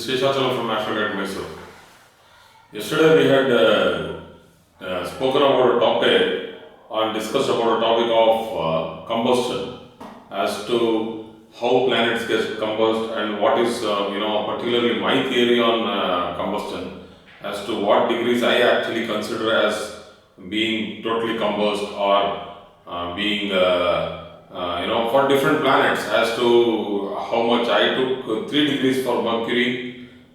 Sheshachalam from National Guide Mysore. Yesterday we had spoken about a topic and discussed about a topic of combustion as to how planets get combust and what is particularly my theory on combustion as to what degrees I actually consider as being totally combust or being for different planets as to how much I took 3 degrees for Mercury,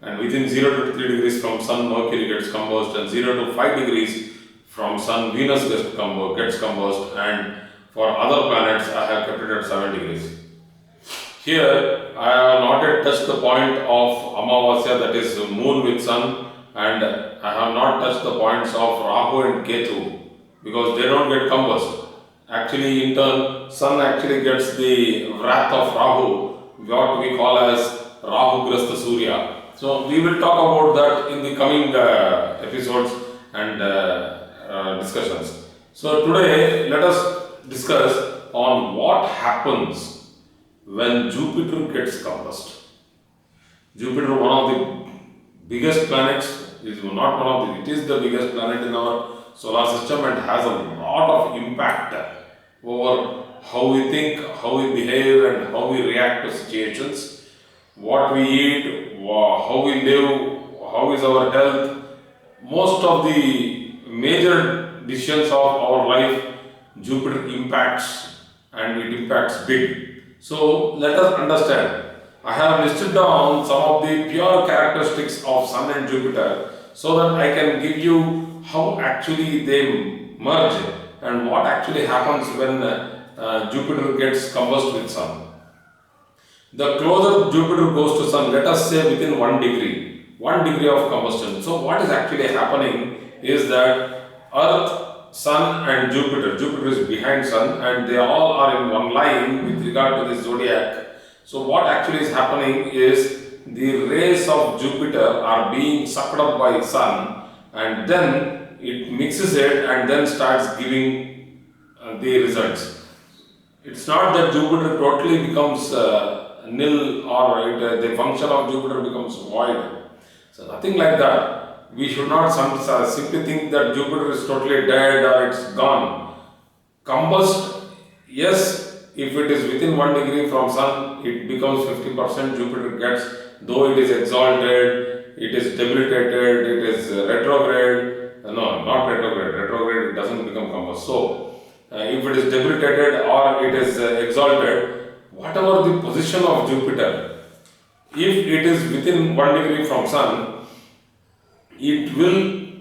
and within 0 to 3 degrees from Sun, Mercury gets combust, and 0 to 5 degrees from Sun, Venus gets combust, and for other planets I have kept it at 7 degrees. Here I have not yet touched the point of Amavasya, that is Moon with Sun, and I have not touched the points of Rahu and Ketu because they don't get combust. Actually, in turn, Sun actually gets the wrath of Rahu, what we call as Rahu Grasta Surya. So we will talk about that in the coming episodes and discussions. So today, let us discuss on what happens when Jupiter gets combust. Jupiter, one of the biggest planets, is not one of the, it is the biggest planet in our solar system and has a lot of impact over how we think, how we behave, and how we react to situations, what we eat, how we live, how is our health. Most of the major decisions of our life, Jupiter impacts, and it impacts big. So let us understand. I have listed down some of the pure characteristics of Sun and Jupiter so that I can give you how actually they merge and what actually happens when Jupiter gets combust with Sun. The closer Jupiter goes to Sun, let us say within 1 degree of combustion. So what is actually happening is that Earth, Sun and Jupiter is behind Sun and they all are in one line with regard to the zodiac. So what actually is happening is the rays of Jupiter are being sucked up by Sun and then it mixes it and then starts giving the results. It's not that Jupiter totally becomes nil or the function of Jupiter becomes void. So nothing like that. We should not simply think that Jupiter is totally dead or it's gone. Combust, yes, if it is within 1 degree from Sun, it becomes 50% Jupiter gets, though it is exalted, it is debilitated, it is retrograde. No, not retrograde. Retrograde, it doesn't become combust. So, if it is debilitated or it is exalted, whatever the position of Jupiter, if it is within 1 degree from Sun, it will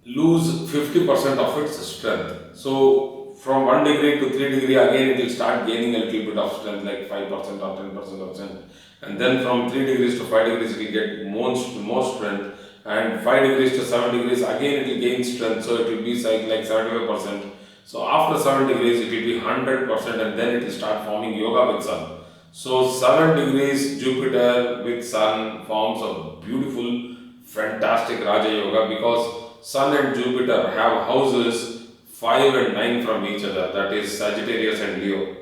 lose 50% of its strength. So, from 1 degree to 3 degree, again it will start gaining a little bit of strength, like 5% or 10% of strength. And then from 3 degrees to 5 degrees, it will get more strength. And 5 degrees to 7 degrees, again it will gain strength, so it will be like 75%. So after 7 degrees, it will be 100%, and then it will start forming yoga with Sun. So 7 degrees Jupiter with Sun forms a beautiful, fantastic Raja Yoga because Sun and Jupiter have houses 5 and 9 from each other, that is Sagittarius and Leo.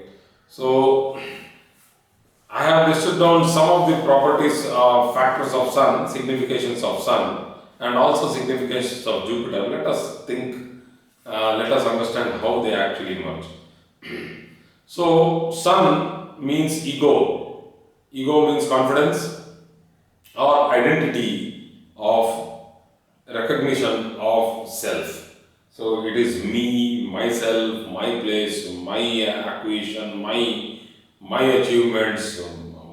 So I have listed down some of the properties, factors of Sun, significations of Sun, and also significations of Jupiter. Let us think, let us understand how they actually merge. So, Sun means ego. Ego means confidence or identity of recognition of self. So, it is me, myself, my place, my acquisition, my achievements,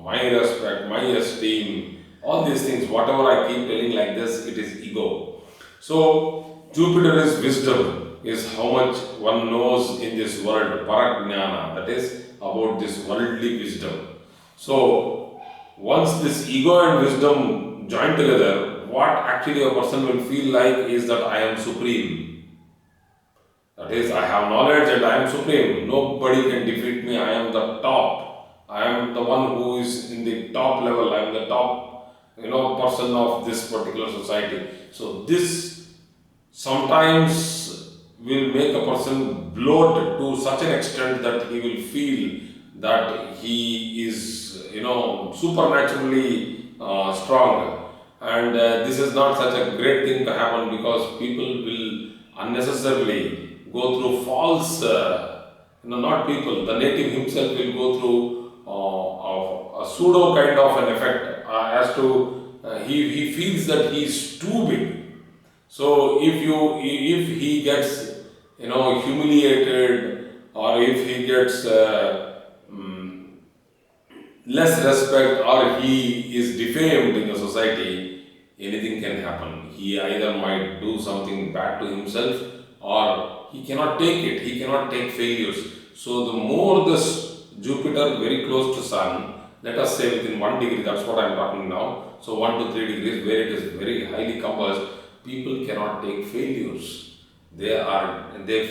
my respect, my esteem, all these things, whatever I keep telling like this, it is ego. So, Jupiter is wisdom, is how much one knows in this world, paragnana, that is about this worldly wisdom. So, once this ego and wisdom join together, what actually a person will feel like is that I am supreme. That is, I have knowledge and I am supreme. Nobody can defeat me. I am the top. I am the one who is in the top level. I am the top, person of this particular society. So this sometimes will make a person bloat to such an extent that he will feel that he is, supernaturally strong. and this is not such a great thing to happen because people will unnecessarily go through false, not people, the native himself will go through a pseudo kind of an effect as to he feels that he is too big. So if he gets humiliated, or if he gets less respect, or he is defamed in the society, anything can happen. He either might do something bad to himself, or he cannot take it, he cannot take failures. So the more this Jupiter very close to Sun, let us say within 1 degree, that's what I am talking now. So 1 to 3 degrees where it is very highly combust, people cannot take failures. They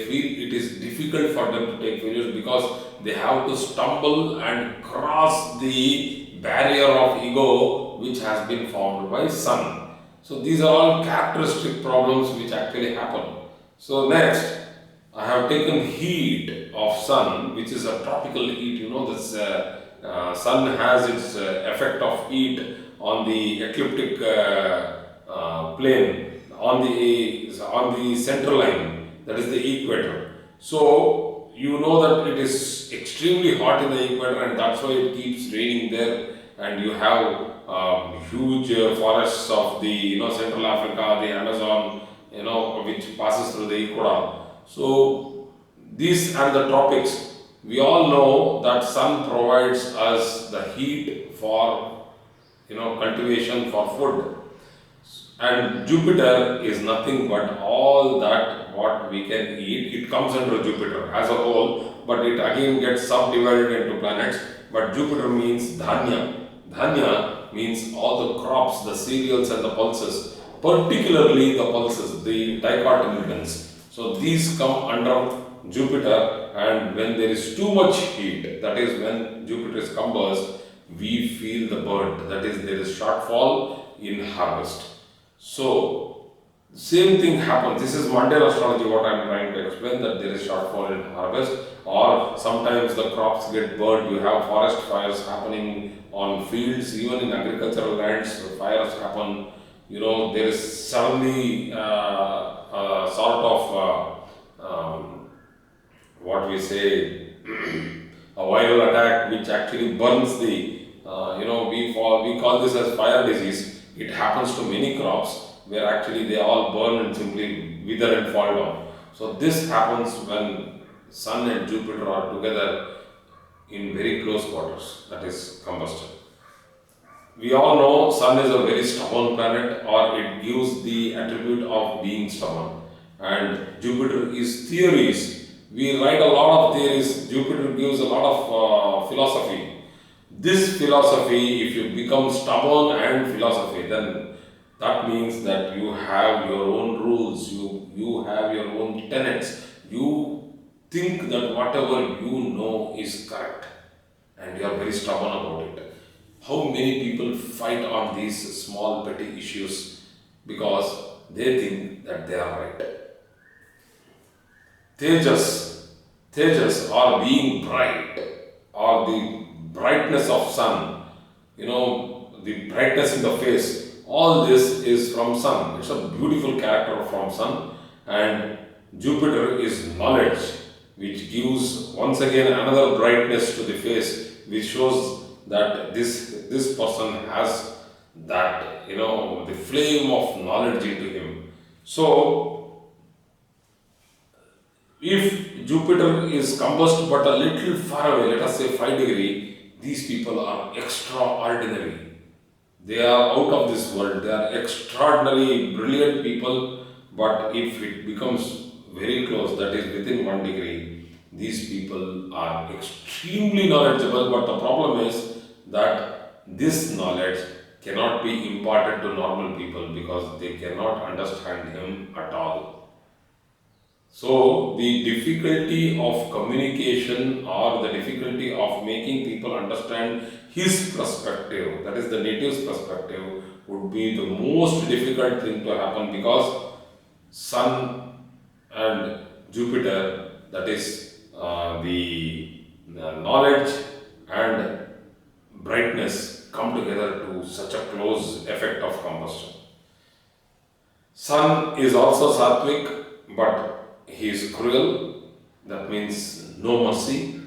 feel it is difficult for them to take failures because they have to stumble and cross the barrier of ego which has been formed by Sun. So these are all characteristic problems which actually happen. So next, I have taken heat of Sun, which is a tropical heat. This Sun has its effect of heat on the ecliptic plane, on the central line, that is the equator. So you know that it is extremely hot in the equator, and that's why it keeps raining there, and you have huge forests of the Central Africa, the Amazon, which passes through the equator. So these and the tropics, we all know that Sun provides us the heat for cultivation for food, and Jupiter is nothing but all that what we can eat. It comes under Jupiter as a whole, but it again gets subdivided into planets. But Jupiter means Dhanya. Dhanya means all the crops, the cereals and the pulses, particularly the pulses, the dicotyledons. So these come under Jupiter, and when there is too much heat, that is when Jupiter is combust, we feel the burnt, that is there is shortfall in harvest. So same thing happens. This is mundane astrology what I am trying to explain, that there is shortfall in harvest, or sometimes the crops get burned. You have forest fires happening on fields, even in agricultural lands, fires happen. There is suddenly a sort of what we say a viral attack which actually burns the we call this as fire disease. It happens to many crops where actually they all burn and simply wither and fall down. So this happens when Sun and Jupiter are together in very close quarters, that is combustion. We all know Sun is a very stubborn planet, or it gives the attribute of being stubborn, and Jupiter is theories. We write a lot of theories. Jupiter gives a lot of philosophy. This philosophy, if you become stubborn and philosophy, then that means that you have your own rules, you have your own tenets, you think that whatever you know is correct, and you are very stubborn about it. How many people fight on these small petty issues because they think that they are right? Tejas or being bright, or the brightness of Sun, the brightness in the face, all this is from Sun. It's a beautiful character from Sun. And Jupiter is knowledge, which gives once again another brightness to the face, which shows that this person has that, the flame of knowledge into him. So if Jupiter is combust but a little far away, let us say 5 degree, these people are extraordinary. They are out of this world. They are extraordinary, brilliant people. But if it becomes very close, that is within 1 degree, these people are extremely knowledgeable. But the problem is that this knowledge cannot be imparted to normal people because they cannot understand him at all. So the difficulty of communication, or the difficulty of making people understand his perspective, that is the native's perspective, would be the most difficult thing to happen, because Sun and Jupiter, that is the knowledge and brightness, come together to such a close effect of combustion. Sun is also sattvic, but he is cruel, that means no mercy.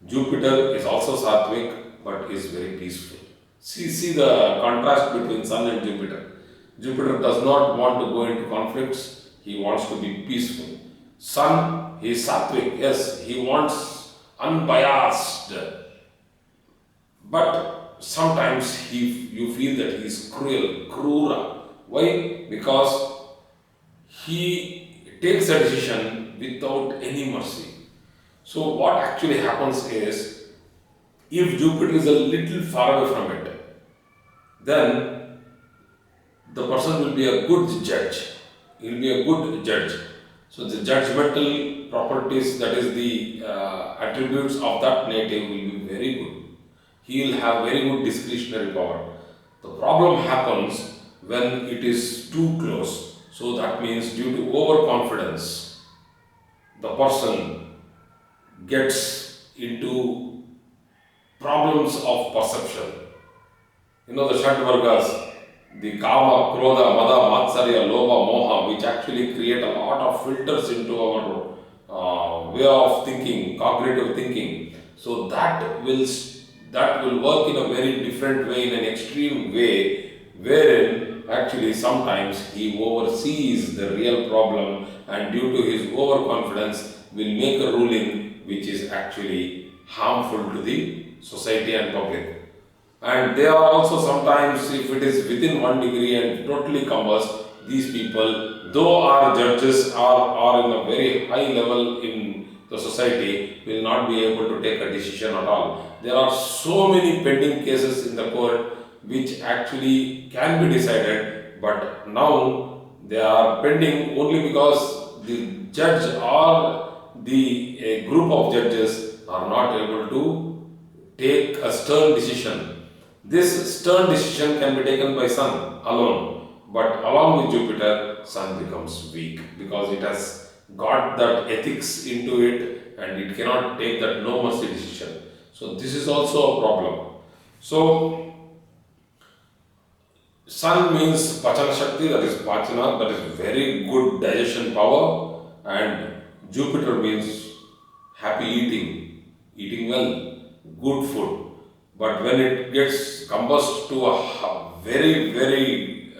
Jupiter is also sattvic, but is very peaceful. See the contrast between Sun and Jupiter. Jupiter does not want to go into conflicts, he wants to be peaceful. Sun, he is sattvic, yes, he wants unbiased, but sometimes you feel that he is cruel, krura. Why? Because he takes a decision without any mercy. So what actually happens is, if Jupiter is a little far away from it, then the person will be a good judge. He will be a good judge. So the judgmental properties, that is the attributes of that native, will be very good. He will have very good discretionary power. The problem happens when it is too close. So that means due to overconfidence, the person gets into problems of perception. You know the Shatvargas, the Kama, Krodha, Mada, Matsarya, Lobha, Moha, which actually create a lot of filters into our way of thinking, cognitive thinking. So that will work in a very different way, in an extreme way, wherein actually sometimes he oversees the real problem, and due to his overconfidence will make a ruling which is actually harmful to the society and public. And they are also sometimes, if it is within 1 degree and totally combust, these people, though our judges are in a very high level in the society, will not be able to take a decision at all. There are so many pending cases in the court which actually can be decided, but now they are pending only because the judge or a group of judges are not able to take a stern decision. This stern decision can be taken by Sun alone, but along with Jupiter, Sun becomes weak because it has got that ethics into it and it cannot take that no mercy decision. So this is also a problem. So Sun means Pachana Shakti, that is Pachana, that is very good digestion power, and Jupiter means happy eating well, good food. But when it gets combust to a very, very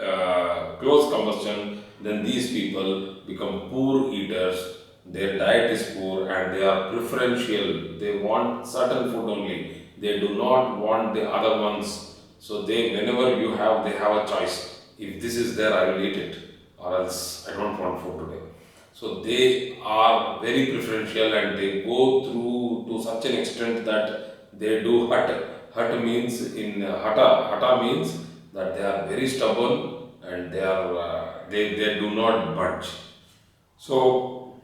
close combustion, then these people become poor eaters, their diet is poor and they are preferential, they want certain food only, they do not want the other ones. So whenever they have a choice, if this is there, I will eat it, or else I don't want food today. So they are very preferential and they go through to such an extent that they do hata. Hata means hata means that they are very stubborn and they do not budge. So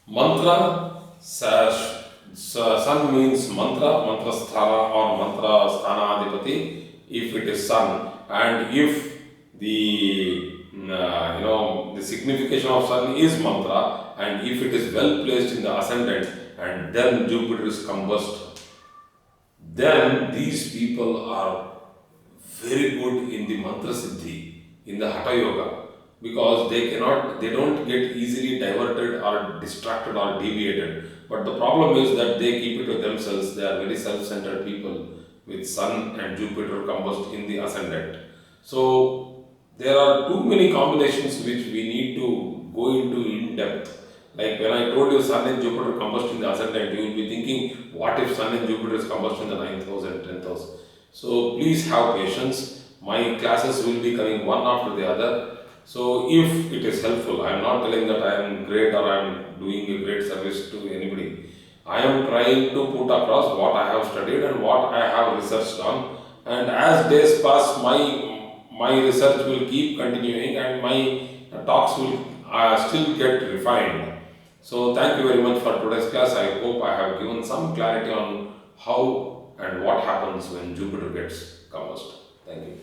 mantra, Sun means mantra sthana or mantra sthana adipati, if it is Sun, and if the the signification of Sun is mantra, and if it is well placed in the ascendant, and then Jupiter is combust, then these people are very good in the mantra siddhi, in the hatha yoga, because they don't get easily diverted or distracted or deviated. But the problem is that they keep it to themselves. They are very self-centered people with Sun and Jupiter combust in the ascendant. So there are too many combinations which we need to go into in depth. Like when I told you Sun and Jupiter combust in the ascendant, you will be thinking, what if Sun and Jupiter is combust in the 9th house and 10th house? So please have patience. My classes will be coming one after the other. So if it is helpful, I am not telling that I am great or I am doing a great service to anybody. I am trying to put across what I have studied and what I have researched on. And as days pass, my research will keep continuing and my talks will still get refined. So thank you very much for today's class. I hope I have given some clarity on how and what happens when Jupiter gets combust. Thank you.